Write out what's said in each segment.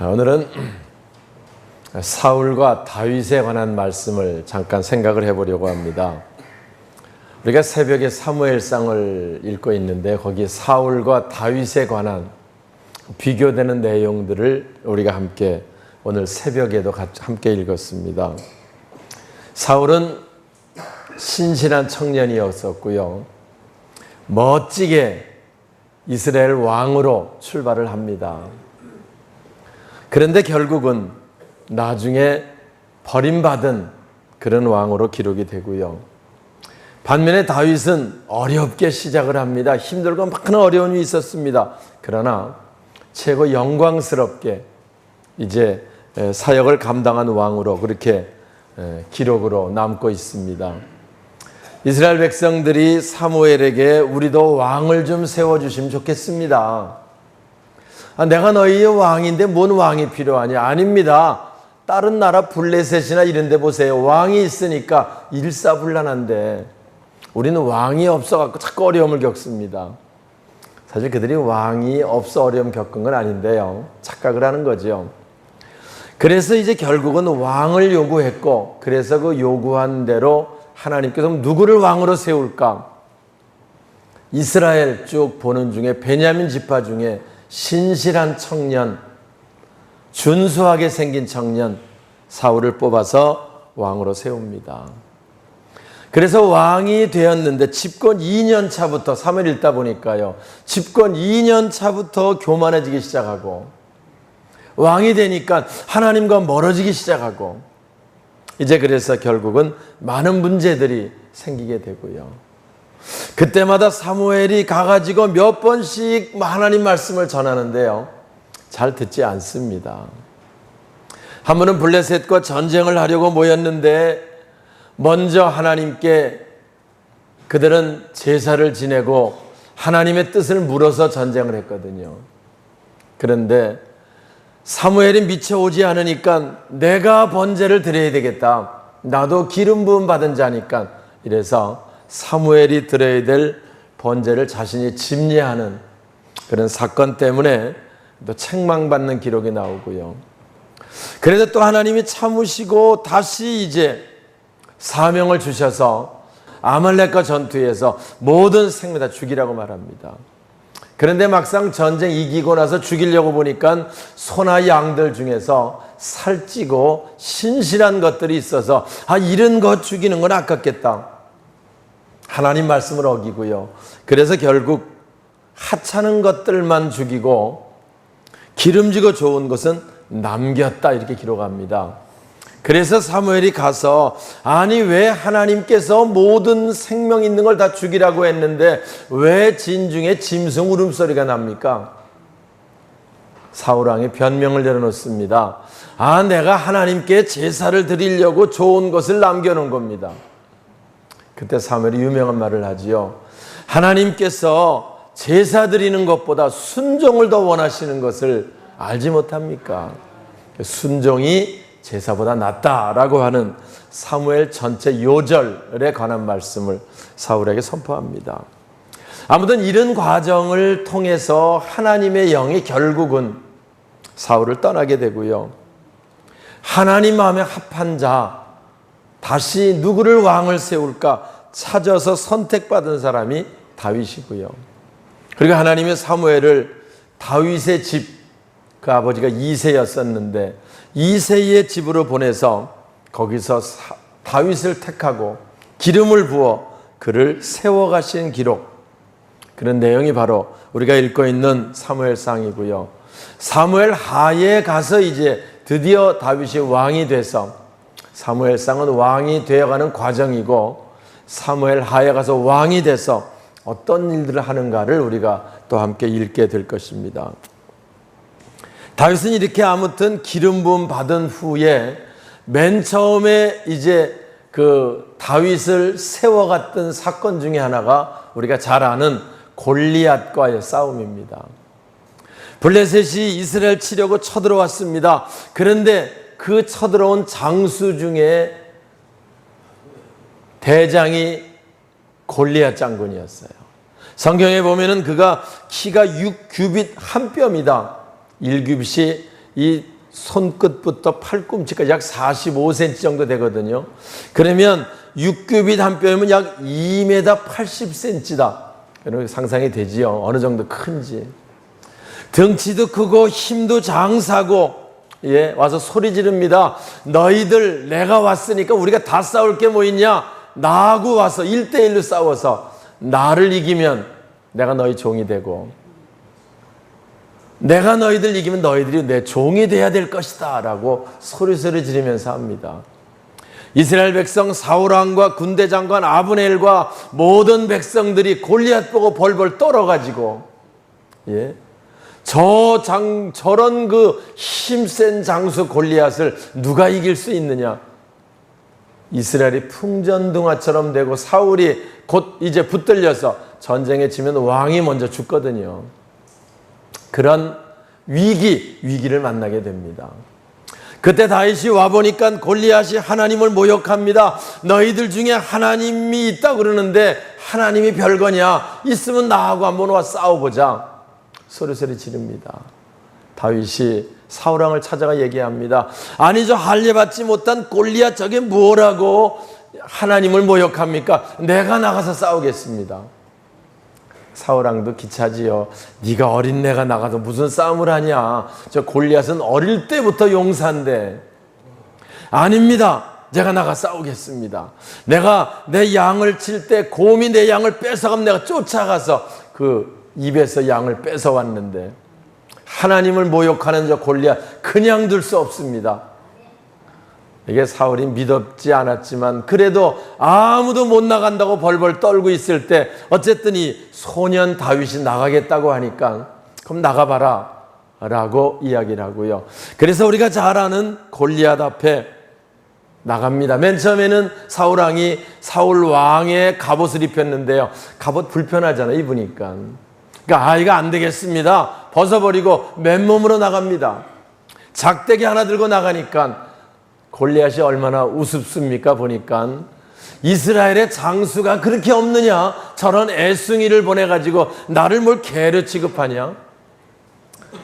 오늘은 사울과 다윗에 관한 말씀을 잠깐 생각을 해보려고 합니다. 우리가 새벽에 사무엘상을 읽고 있는데 거기 사울과 다윗에 관한 비교되는 내용들을 우리가 함께 오늘 새벽에도 함께 읽었습니다. 사울은 신실한 청년이었었고요. 멋지게 이스라엘 왕으로 출발을 합니다. 그런데 결국은 나중에 버림받은 그런 왕으로 기록이 되고요. 반면에 다윗은 어렵게 시작을 합니다. 힘들고 많은 어려움이 있었습니다. 그러나 최고 영광스럽게 이제 사역을 감당한 왕으로 그렇게 기록으로 남고 있습니다. 이스라엘 백성들이 사무엘에게 우리도 왕을 좀 세워주시면 좋겠습니다. 내가 너희의 왕인데 뭔 왕이 필요하냐? 아닙니다. 다른 나라 블레셋이나 이런 데 보세요. 왕이 있으니까 일사불란한데 우리는 왕이 없어갖고 자꾸 어려움을 겪습니다. 사실 그들이 왕이 없어 어려움 겪은 건 아닌데요. 착각을 하는 거죠. 그래서 이제 결국은 왕을 요구했고, 그래서 그 요구한 대로 하나님께서 누구를 왕으로 세울까? 이스라엘 쭉 보는 중에 베냐민 지파 중에 신실한 청년, 준수하게 생긴 청년 사울을 뽑아서 왕으로 세웁니다. 그래서 왕이 되었는데 집권 2년 차부터 사무엘 읽다 보니까요. 집권 2년 차부터 교만해지기 시작하고 왕이 되니까 하나님과 멀어지기 시작하고 이제 그래서 결국은 많은 문제들이 생기게 되고요. 그때마다 사무엘이 가가지고 몇 번씩 하나님 말씀을 전하는데요. 잘 듣지 않습니다. 한 번은 블레셋과 전쟁을 하려고 모였는데 먼저 하나님께 그들은 제사를 지내고 하나님의 뜻을 물어서 전쟁을 했거든요. 그런데 사무엘이 미쳐 오지 않으니까 내가 번제를 드려야 되겠다. 나도 기름 부음 받은 자니까. 이래서 사무엘이 드려야 될 번제를 자신이 집례하는 그런 사건 때문에 또 책망받는 기록이 나오고요. 그래서 또 하나님이 참으시고 다시 이제 사명을 주셔서 아말렉과 전투에서 모든 생명 다 죽이라고 말합니다. 그런데 막상 전쟁 이기고 나서 죽이려고 보니까 소나 양들 중에서 살찌고 신실한 것들이 있어서 이런 것 죽이는 건 아깝겠다. 하나님 말씀을 어기고요. 그래서 결국 하찮은 것들만 죽이고 기름지고 좋은 것은 남겼다 이렇게 기록합니다. 그래서 사무엘이 가서 아니 왜 하나님께서 모든 생명 있는 걸 다 죽이라고 했는데 왜 진중에 짐승 울음소리가 납니까? 사울왕이 변명을 내려놓습니다. 내가 하나님께 제사를 드리려고 좋은 것을 남겨놓은 겁니다. 그때 사무엘이 유명한 말을 하지요. 하나님께서 제사 드리는 것보다 순종을 더 원하시는 것을 알지 못합니까? 순종이 제사보다 낫다라고 하는 사무엘 전체 요절에 관한 말씀을 사울에게 선포합니다. 아무튼 이런 과정을 통해서 하나님의 영이 결국은 사울을 떠나게 되고요. 하나님 마음에 합한 자, 다시 누구를 왕을 세울까 찾아서 선택받은 사람이 다윗이고요. 그리고 하나님의 사무엘을 다윗의 집, 그 아버지가 이새였었는데 이새의 집으로 보내서 거기서 다윗을 택하고 기름을 부어 그를 세워가신 기록, 그런 내용이 바로 우리가 읽고 있는 사무엘상이고요. 사무엘 하에 가서 이제 드디어 다윗이 왕이 돼서 사무엘상은 왕이 되어가는 과정이고 사무엘 하에 가서 왕이 돼서 어떤 일들을 하는가를 우리가 또 함께 읽게 될 것입니다. 다윗은 이렇게 아무튼 기름 부음 받은 후에 맨 처음에 이제 그 다윗을 세워갔던 사건 중에 하나가 우리가 잘 아는 골리앗과의 싸움입니다. 블레셋이 이스라엘 치려고 쳐들어왔습니다. 그런데 그 쳐들어온 장수 중에 대장이 골리앗 장군이었어요. 성경에 보면은 그가 키가 6규빗 한 뼘이다. 1규빗이 이 손끝부터 팔꿈치까지 약 45cm 정도 되거든요. 그러면 6규빗 한 뼘이면 약 2m 80cm다. 여러분 상상이 되지요? 어느 정도 큰지. 덩치도 크고 힘도 장사고, 예, 와서 소리 지릅니다. 너희들 내가 왔으니까 우리가 다 싸울 게 뭐 있냐? 나하고 와서 1대1로 싸워서 나를 이기면 내가 너희 종이 되고, 내가 너희들 이기면 너희들이 내 종이 돼야 될 것이다 라고 소리소리 지르면서 합니다. 이스라엘 백성 사울왕과 군대장관 아브넬과 모든 백성들이 골리앗 보고 벌벌 떨어가지고, 예, 저런 그 힘센 장수 골리앗을 누가 이길 수 있느냐? 이스라엘이 풍전등화처럼 되고 사울이 곧 이제 붙들려서 전쟁에 지면 왕이 먼저 죽거든요. 그런 위기를 만나게 됩니다. 그때 다윗이 와보니까 골리앗이 하나님을 모욕합니다. 너희들 중에 하나님이 있다고 그러는데 하나님이 별거냐? 있으면 나하고 한번 와 싸워보자. 소리소리 지릅니다. 다윗이 사울왕을 찾아가 얘기합니다. 아니, 저 할례받지 못한 골리앗 저게 뭐라고 하나님을 모욕합니까? 내가 나가서 싸우겠습니다. 사울왕도 기차지요. 네가 어린 내가 나가서 무슨 싸움을 하냐? 저 골리앗은 어릴 때부터 용사인데. 아닙니다. 제가 나가 싸우겠습니다. 내가 내 양을 칠 때 곰이 내 양을 뺏어가면 내가 쫓아가서 그 입에서 양을 뺏어왔는데, 하나님을 모욕하는 저 골리앗 그냥 둘 수 없습니다. 이게 사울이 믿었지 않았지만 그래도 아무도 못 나간다고 벌벌 떨고 있을 때 어쨌든 이 소년 다윗이 나가겠다고 하니까 그럼 나가봐라 라고 이야기를 하고요. 그래서 우리가 잘 아는 골리앗 앞에 나갑니다. 맨 처음에는 사울왕이 사울왕의 갑옷을 입혔는데요. 갑옷 불편하잖아요, 입으니까. 그러니까 이거 안 되겠습니다. 벗어버리고 맨몸으로 나갑니다. 작대기 하나 들고 나가니까 골리앗이 얼마나 우습습니까? 보니까 이스라엘의 장수가 그렇게 없느냐? 저런 애숭이를 보내가지고 나를 뭘 개로 취급하냐?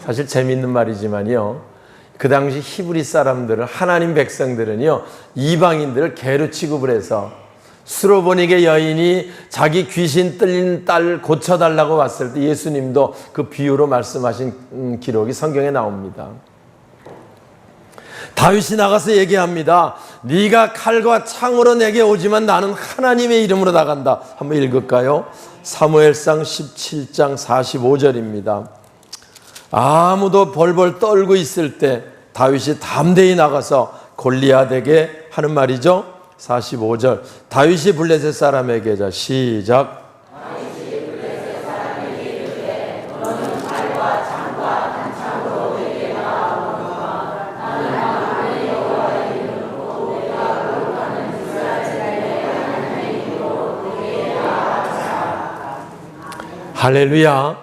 사실 재미있는 말이지만요, 그 당시 히브리 사람들은, 하나님 백성들은요, 이방인들을 개로 취급을 해서 수로보닉의 여인이 자기 귀신 들린 딸 고쳐달라고 왔을 때 예수님도 그 비유로 말씀하신 기록이 성경에 나옵니다. 다윗이 나가서 얘기합니다. 네가 칼과 창으로 내게 오지만 나는 하나님의 이름으로 나간다. 한번 읽을까요? 사무엘상 17장 45절입니다. 아무도 벌벌 떨고 있을 때 다윗이 담대히 나가서 골리앗에게 하는 말이죠. 45절. 다윗이 블레셋 사람에게, 자 시작. 할렐루야.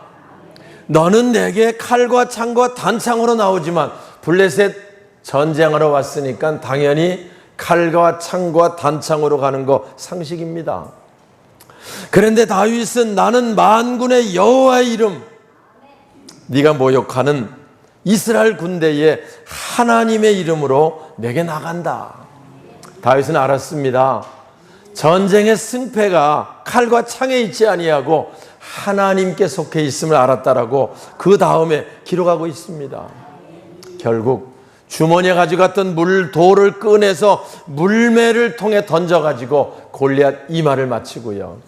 너는 내게 칼과 창과 단창으로 나오지만 블레셋 전쟁하러 왔으니까 당연히 칼과 창과 단창으로 가는 거 상식입니다. 그런데 다윗은 나는 만군의 여호와의 이름, 네가 모욕하는 이스라엘 군대의 하나님의 이름으로 내게 나간다. 다윗은 알았습니다. 전쟁의 승패가 칼과 창에 있지 아니하고 하나님께 속해 있음을 알았다라고 그 다음에 기록하고 있습니다. 결국 주머니에 가져갔던 돌을 꺼내서 물매를 통해 던져가지고 골리앗 이마를 맞추고요.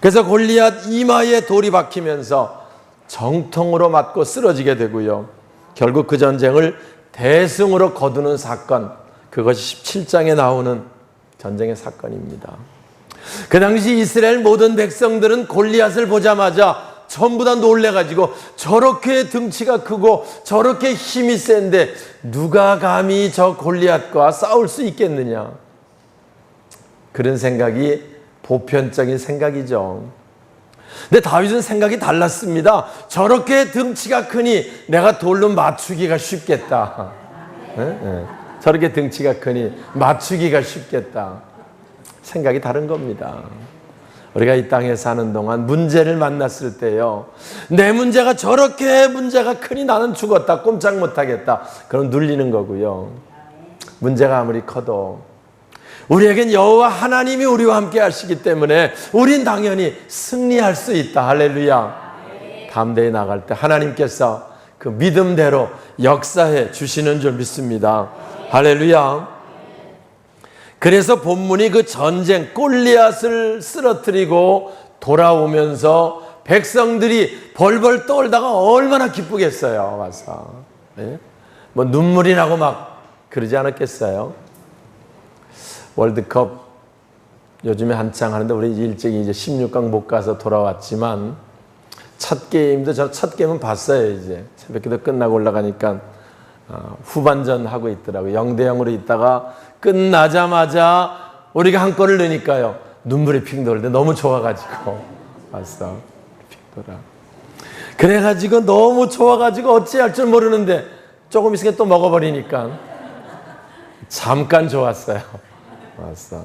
그래서 골리앗 이마에 돌이 박히면서 정통으로 맞고 쓰러지게 되고요. 결국 그 전쟁을 대승으로 거두는 사건, 그것이 17장에 나오는 전쟁의 사건입니다. 그 당시 이스라엘 모든 백성들은 골리앗을 보자마자 전부 다 놀래가지고 저렇게 등치가 크고 저렇게 힘이 센데 누가 감히 저 골리앗과 싸울 수 있겠느냐, 그런 생각이 보편적인 생각이죠. 근데 다윗은 생각이 달랐습니다. 저렇게 등치가 크니 내가 돌로 맞추기가 쉽겠다. 저렇게 등치가 크니 맞추기가 쉽겠다. 생각이 다른 겁니다. 우리가 이 땅에 사는 동안 문제를 만났을 때요, 내 문제가 저렇게 문제가 크니 나는 죽었다, 꼼짝 못하겠다, 그럼 눌리는 거고요. 문제가 아무리 커도 우리에겐 여호와 하나님이 우리와 함께 하시기 때문에 우린 당연히 승리할 수 있다. 할렐루야. 다음 대에 나갈 때 하나님께서 그 믿음대로 역사해 주시는 줄 믿습니다. 할렐루야. 그래서 본문이 그 전쟁 골리앗을 쓰러뜨리고 돌아오면서 백성들이 벌벌 떨다가 얼마나 기쁘겠어요. 와서 네? 뭐 눈물이 나고 막 그러지 않았겠어요? 월드컵 요즘에 한창 하는데 우리 일찍이 이제 16강 못 가서 돌아왔지만 첫 게임도 저 첫 게임은 봤어요. 이제 새벽기도 끝나고 올라가니까 후반전 하고 있더라고요. 0대 0으로 있다가 끝나자마자 우리가 한 골을 넣으니까요, 눈물이 핑 돌는데 너무 좋아가지고 봤어. 핑 돌아. 그래가지고 너무 좋아가지고 어찌할 줄 모르는데 조금 있으니까 또 먹어버리니까 잠깐 좋았어요. 왔어.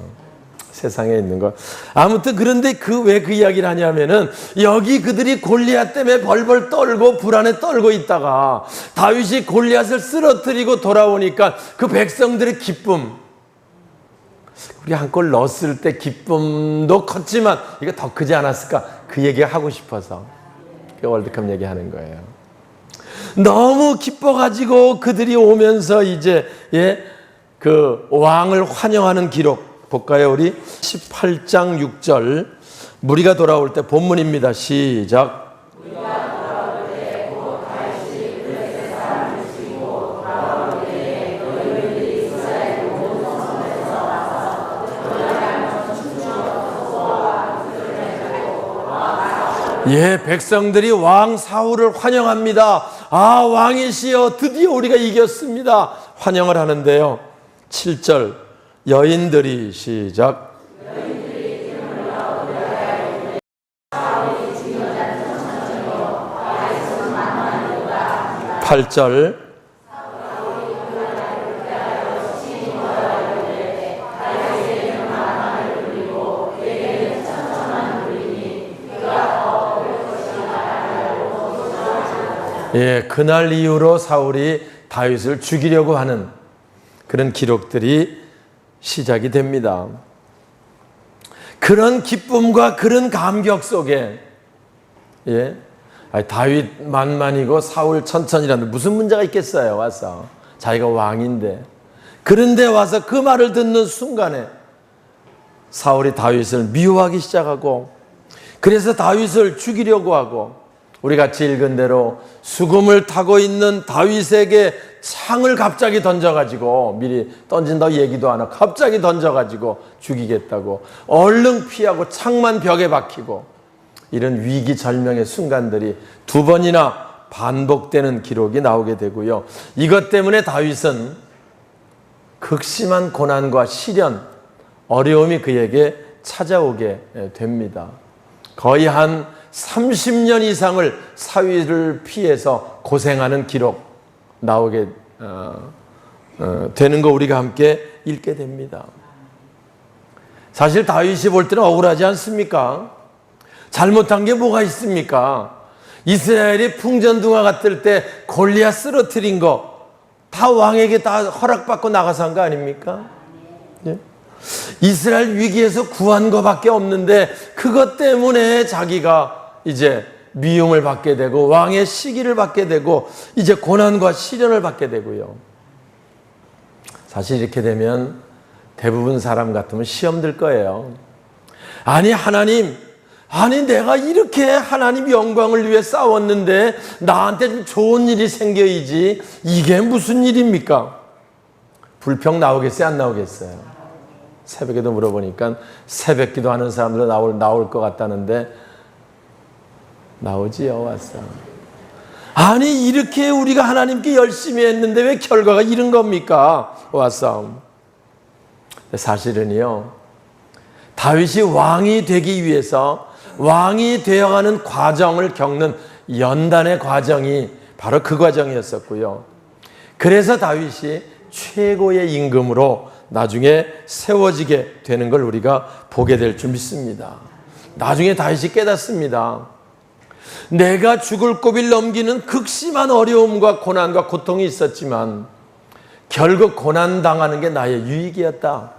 세상에 있는 거. 아무튼 그런데 왜 그 이야기를 하냐면은 여기 그들이 골리앗 때문에 벌벌 떨고 불안에 떨고 있다가 다윗이 골리앗을 쓰러뜨리고 돌아오니까 그 백성들의 기쁨, 우리 한 골 넣었을 때 기쁨도 컸지만 이거 더 크지 않았을까, 그 얘기 하고 싶어서 그 월드컵 얘기하는 거예요. 너무 기뻐가지고 그들이 오면서 이제 그 왕을 환영하는 기록 볼까요? 우리 18장 6절 무리가 돌아올 때 본문입니다. 시작. 백성들이 왕 사울을 환영합니다. 아, 왕이시여, 드디어 우리가 이겼습니다. 환영을 하는데요. 7절 여인들이 시작. 8절 그날 이후로 사울이 다윗을 죽이려고 하는 그런 기록들이 시작이 됩니다. 그런 기쁨과 그런 감격 속에 다윗 만만이고 사울 천천이라는데 무슨 문제가 있겠어요. 와서 자기가 왕인데. 그런데 와서 그 말을 듣는 순간에 사울이 다윗을 미워하기 시작하고, 그래서 다윗을 죽이려고 하고, 우리 같이 읽은 대로 수금을 타고 있는 다윗에게 창을 갑자기 던져가지고, 미리 던진다고 얘기도 안 하고 갑자기 던져가지고 죽이겠다고, 얼른 피하고 창만 벽에 박히고, 이런 위기절명의 순간들이 두 번이나 반복되는 기록이 나오게 되고요. 이것 때문에 다윗은 극심한 고난과 시련, 어려움이 그에게 찾아오게 됩니다. 거의 한 30년 이상을 사위를 피해서 고생하는 기록 나오게 되는 거 우리가 함께 읽게 됩니다. 사실 다윗이 볼 때는 억울하지 않습니까? 잘못한 게 뭐가 있습니까? 이스라엘이 풍전등화 같을 때 골리앗 쓰러뜨린 거 다 왕에게 다 허락받고 나가서 한 거 아닙니까? 예? 이스라엘 위기에서 구한 것밖에 없는데 그것 때문에 자기가 이제 미움을 받게 되고 왕의 시기를 받게 되고 이제 고난과 시련을 받게 되고요. 사실 이렇게 되면 대부분 사람 같으면 시험 들 거예요. 아니 하나님, 아니 내가 이렇게 하나님 영광을 위해 싸웠는데 나한테 좀 좋은 일이 생겨야지 이게 무슨 일입니까? 불평 나오겠어요? 안 나오겠어요? 새벽에도 물어보니까 새벽 기도하는 사람들 나올 것 같다는데 나오지요. 왔어. 아니 이렇게 우리가 하나님께 열심히 했는데 왜 결과가 이런 겁니까? 왔어. 사실은요, 다윗이 왕이 되기 위해서 왕이 되어가는 과정을 겪는 연단의 과정이 바로 그 과정이었었고요. 그래서 다윗이 최고의 임금으로 나중에 세워지게 되는 걸 우리가 보게 될 줄 믿습니다. 나중에 다윗이 깨닫습니다. 내가 죽을 고비를 넘기는 극심한 어려움과 고난과 고통이 있었지만 결국 고난당하는 게 나의 유익이었다.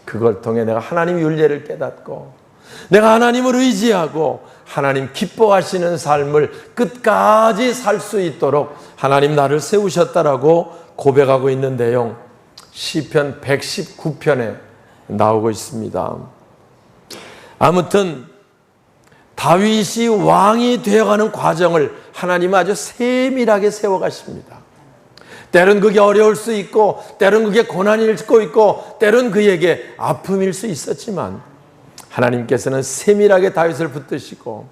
그걸 통해 내가 하나님 윤례를 깨닫고 내가 하나님을 의지하고 하나님 기뻐하시는 삶을 끝까지 살 수 있도록 하나님 나를 세우셨다라고 고백하고 있는 내용, 시편 119편에 나오고 있습니다. 아무튼 다윗이 왕이 되어가는 과정을 하나님은 아주 세밀하게 세워가십니다. 때론 그게 어려울 수 있고 때론 그게 고난일 수도 있고 때론 그에게 아픔일 수 있었지만 하나님께서는 세밀하게 다윗을 붙드시고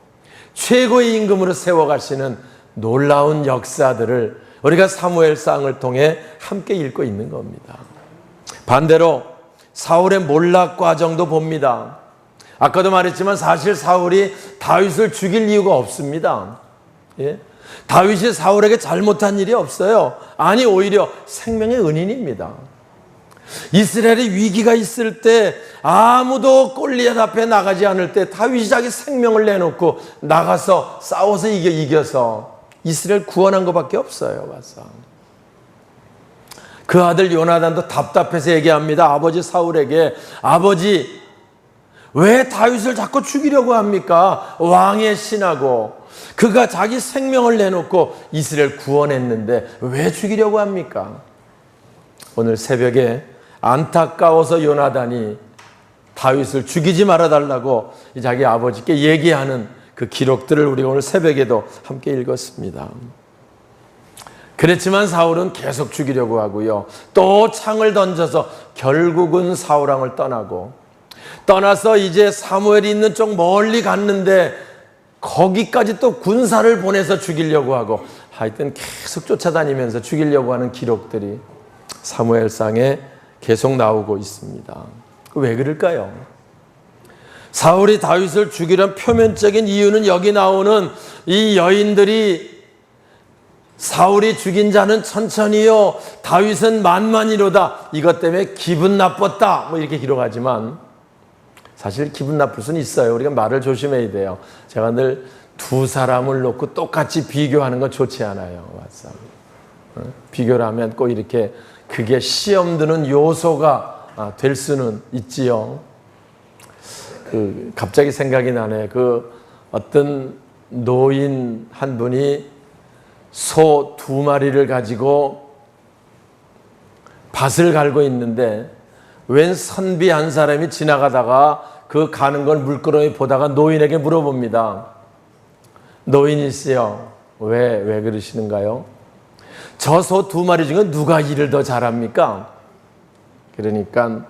최고의 임금으로 세워가시는 놀라운 역사들을 우리가 사무엘상을 통해 함께 읽고 있는 겁니다. 반대로 사울의 몰락 과정도 봅니다. 아까도 말했지만 사실 사울이 다윗을 죽일 이유가 없습니다. 예? 다윗이 사울에게 잘못한 일이 없어요. 아니 오히려 생명의 은인입니다. 이스라엘의 위기가 있을 때 아무도 골리앗 앞에 나가지 않을 때 다윗이 자기 생명을 내놓고 나가서 싸워서 이겨서 이스라엘 구원한 것밖에 없어요. 와서. 그 아들 요나단도 답답해서 얘기합니다. 아버지 사울에게, 아버지 왜 다윗을 자꾸 죽이려고 합니까? 왕의 신하고 그가 자기 생명을 내놓고 이스라엘 구원했는데 왜 죽이려고 합니까? 오늘 새벽에 안타까워서 요나단이 다윗을 죽이지 말아달라고 자기 아버지께 얘기하는 그 기록들을 우리가 오늘 새벽에도 함께 읽었습니다. 그랬지만 사울은 계속 죽이려고 하고요. 또 창을 던져서 결국은 사울왕을 떠나서 이제 사무엘이 있는 쪽 멀리 갔는데 거기까지 또 군사를 보내서 죽이려고 하고 하여튼 계속 쫓아다니면서 죽이려고 하는 기록들이 사무엘상에 계속 나오고 있습니다. 왜 그럴까요? 사울이 다윗을 죽이려는 표면적인 이유는 여기 나오는 이 여인들이 사울이 죽인 자는 천천히요 다윗은 만만이로다 이것 때문에 기분 나빴다 뭐 이렇게 기록하지만 사실 기분 나쁠 수는 있어요. 우리가 말을 조심해야 돼요. 제가 늘 두 사람을 놓고 똑같이 비교하는 건 좋지 않아요. 맞아. 비교를 하면 꼭 이렇게 그게 시험 드는 요소가 될 수는 있지요. 갑자기 생각이 나네. 어떤 노인 한 분이 소 2마리를 가지고 밭을 갈고 있는데 웬 선비 한 사람이 지나가다가 그 가는 걸 물끄러미 보다가 노인에게 물어봅니다. 노인이시여, 왜 그러시는가요? 저 소 2마리 중에 누가 일을 더 잘합니까? 그러니까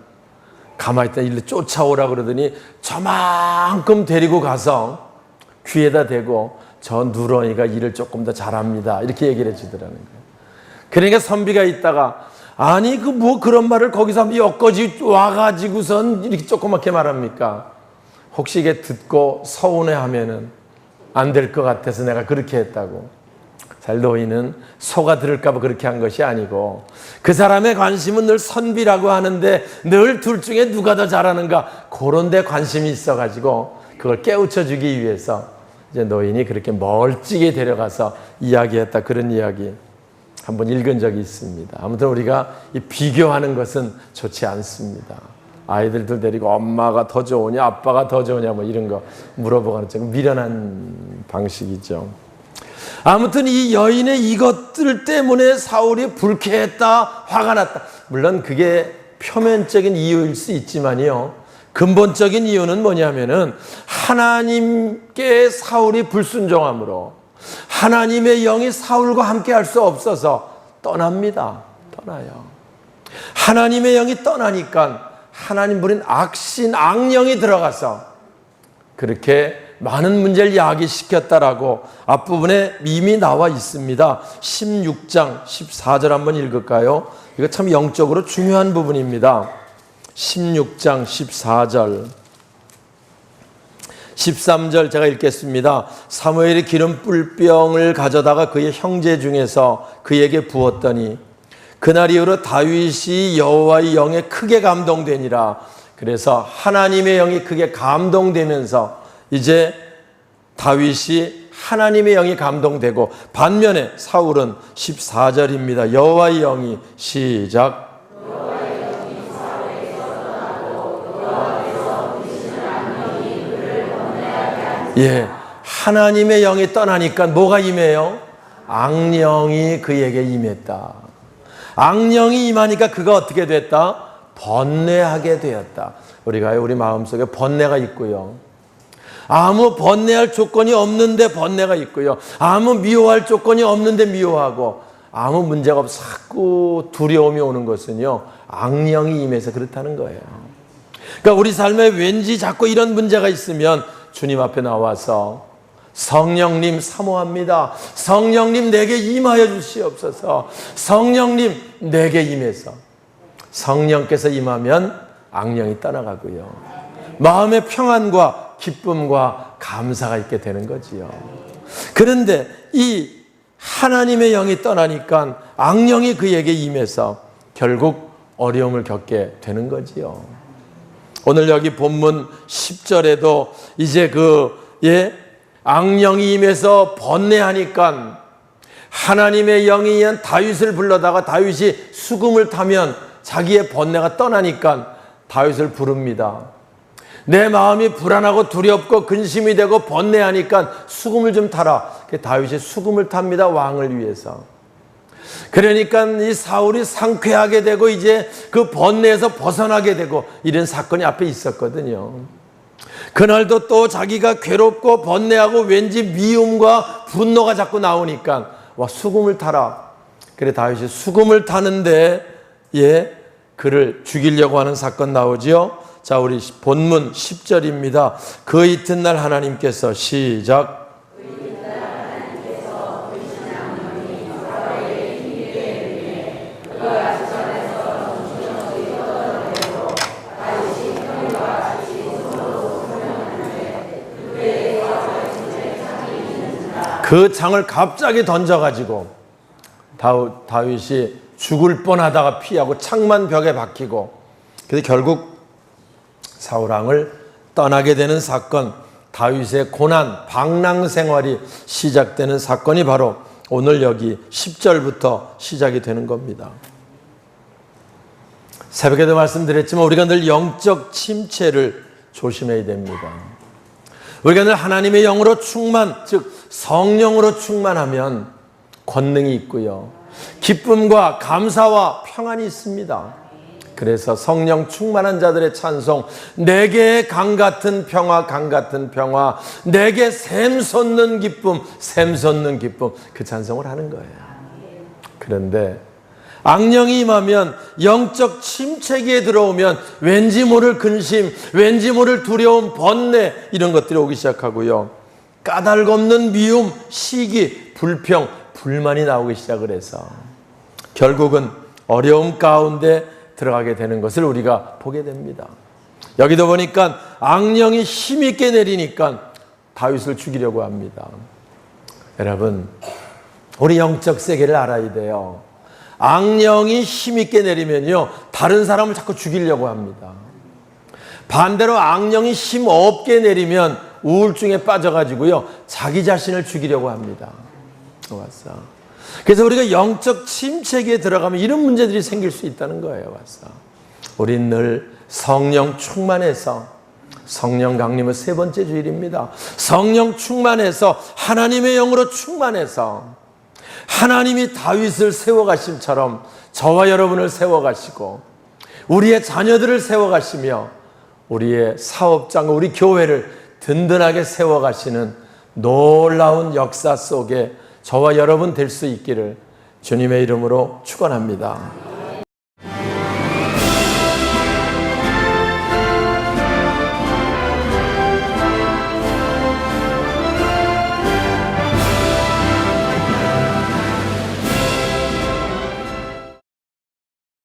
가만히 있다 일로 쫓아오라 그러더니 저만큼 데리고 가서 귀에다 대고 저 누렁이가 일을 조금 더 잘합니다. 이렇게 얘기를 해주더라는 거예요. 그러니까 선비가 있다가 아니 그런 말을 거기서 한번 엮어지 와가지고선 이렇게 조그맣게 말합니까? 혹시 이게 듣고 서운해하면은 안 될 것 같아서 내가 그렇게 했다고. 잘 노인은 소가 들을까 봐 그렇게 한 것이 아니고 그 사람의 관심은 늘 선비라고 하는데 늘 둘 중에 누가 더 잘하는가 그런 데 관심이 있어가지고 그걸 깨우쳐 주기 위해서 이제 노인이 그렇게 멀찍이 데려가서 이야기했다. 그런 이야기 한번 읽은 적이 있습니다. 아무튼 우리가 이 비교하는 것은 좋지 않습니다. 아이들도 데리고 엄마가 더 좋으냐 아빠가 더 좋으냐 뭐 이런 거 물어보는 좀 미련한 방식이죠. 아무튼 이 여인의 이것들 때문에 사울이 불쾌했다, 화가 났다. 물론 그게 표면적인 이유일 수 있지만요. 근본적인 이유는 뭐냐면은 하나님께 사울이 불순종함으로 하나님의 영이 사울과 함께 할 수 없어서 떠나요. 하나님의 영이 떠나니까 하나님 부린 악령이 들어가서 그렇게 많은 문제를 야기시켰다라고 앞부분에 이미 나와 있습니다. 16장 14절 한번 읽을까요? 이거 참 영적으로 중요한 부분입니다. 16장 14절 13절 제가 읽겠습니다. 사무엘이 기름 뿔병을 가져다가 그의 형제 중에서 그에게 부었더니 그날 이후로 다윗이 여호와의 영에 크게 감동되니라. 그래서 하나님의 영이 크게 감동되면서 이제 다윗이 하나님의 영이 감동되고, 반면에 사울은 14절입니다. 여호와의 영이 시작. 예, 하나님의 영이 떠나니까 뭐가 임해요? 악령이 그에게 임했다. 악령이 임하니까 그가 어떻게 됐다? 번뇌하게 되었다. 우리가 우리 마음속에 번뇌가 있고요. 아무 번뇌할 조건이 없는데 번뇌가 있고요. 아무 미워할 조건이 없는데 미워하고, 아무 문제가 없어 자꾸 두려움이 오는 것은요, 악령이 임해서 그렇다는 거예요. 그러니까 우리 삶에 왠지 자꾸 이런 문제가 있으면 주님 앞에 나와서 성령님 사모합니다. 성령님 내게 임하여 주시옵소서. 성령님 내게 임해서. 성령께서 임하면 악령이 떠나가고요. 마음의 평안과 기쁨과 감사가 있게 되는 거지요. 그런데 이 하나님의 영이 떠나니까 악령이 그에게 임해서 결국 어려움을 겪게 되는 거지요. 오늘 여기 본문 10절에도 이제 악령이 임해서 번뇌하니까 하나님의 영이 임한 다윗을 불러다가 다윗이 수금을 타면 자기의 번뇌가 떠나니까 다윗을 부릅니다. 내 마음이 불안하고 두렵고 근심이 되고 번뇌하니까 수금을 좀 타라. 다윗이 수금을 탑니다. 왕을 위해서. 그러니까 이 사울이 상쾌하게 되고 이제 그 번뇌에서 벗어나게 되고 이런 사건이 앞에 있었거든요. 그날도 또 자기가 괴롭고 번뇌하고 왠지 미움과 분노가 자꾸 나오니까 수금을 타라. 그래 다윗이 수금을 타는데 그를 죽이려고 하는 사건 나오지요. 자, 우리 본문 10절입니다. 그 이튿날 하나님께서 시작. 그 창을 갑자기 던져가지고 다윗이 죽을 뻔하다가 피하고 창만 벽에 박히고, 그래서 결국 사울왕을 떠나게 되는 사건, 다윗의 고난, 방랑 생활이 시작되는 사건이 바로 오늘 여기 10절부터 시작이 되는 겁니다. 새벽에도 말씀드렸지만 우리가 늘 영적 침체를 조심해야 됩니다. 우리가 늘 하나님의 영으로 충만, 즉 성령으로 충만하면 권능이 있고요, 기쁨과 감사와 평안이 있습니다. 그래서 성령 충만한 자들의 찬송, 내게 강 같은 평화, 강 같은 평화, 내게 샘솟는 기쁨, 샘솟는 기쁨, 그 찬송을 하는 거예요. 그런데 악령이 임하면, 영적 침체기에 들어오면 왠지 모를 근심, 왠지 모를 두려움, 번뇌, 이런 것들이 오기 시작하고요, 까닭 없는 미움, 시기, 불평, 불만이 나오기 시작을 해서 결국은 어려움 가운데 들어가게 되는 것을 우리가 보게 됩니다. 여기도 보니까 악령이 힘있게 내리니까 다윗을 죽이려고 합니다. 여러분, 우리 영적 세계를 알아야 돼요. 악령이 힘있게 내리면요, 다른 사람을 자꾸 죽이려고 합니다. 반대로 악령이 힘 없게 내리면 우울증에 빠져가지고요, 자기 자신을 죽이려고 합니다. 왔어. 그래서 우리가 영적 침체기에 들어가면 이런 문제들이 생길 수 있다는 거예요. 왔어. 우린 늘 성령 충만해서, 성령 강림은 세 번째 주일입니다. 성령 충만해서, 하나님의 영으로 충만해서 하나님이 다윗을 세워가심처럼 저와 여러분을 세워가시고 우리의 자녀들을 세워가시며 우리의 사업장, 우리 교회를 든든하게 세워가시는 놀라운 역사 속에 저와 여러분 될 수 있기를 주님의 이름으로 축원합니다.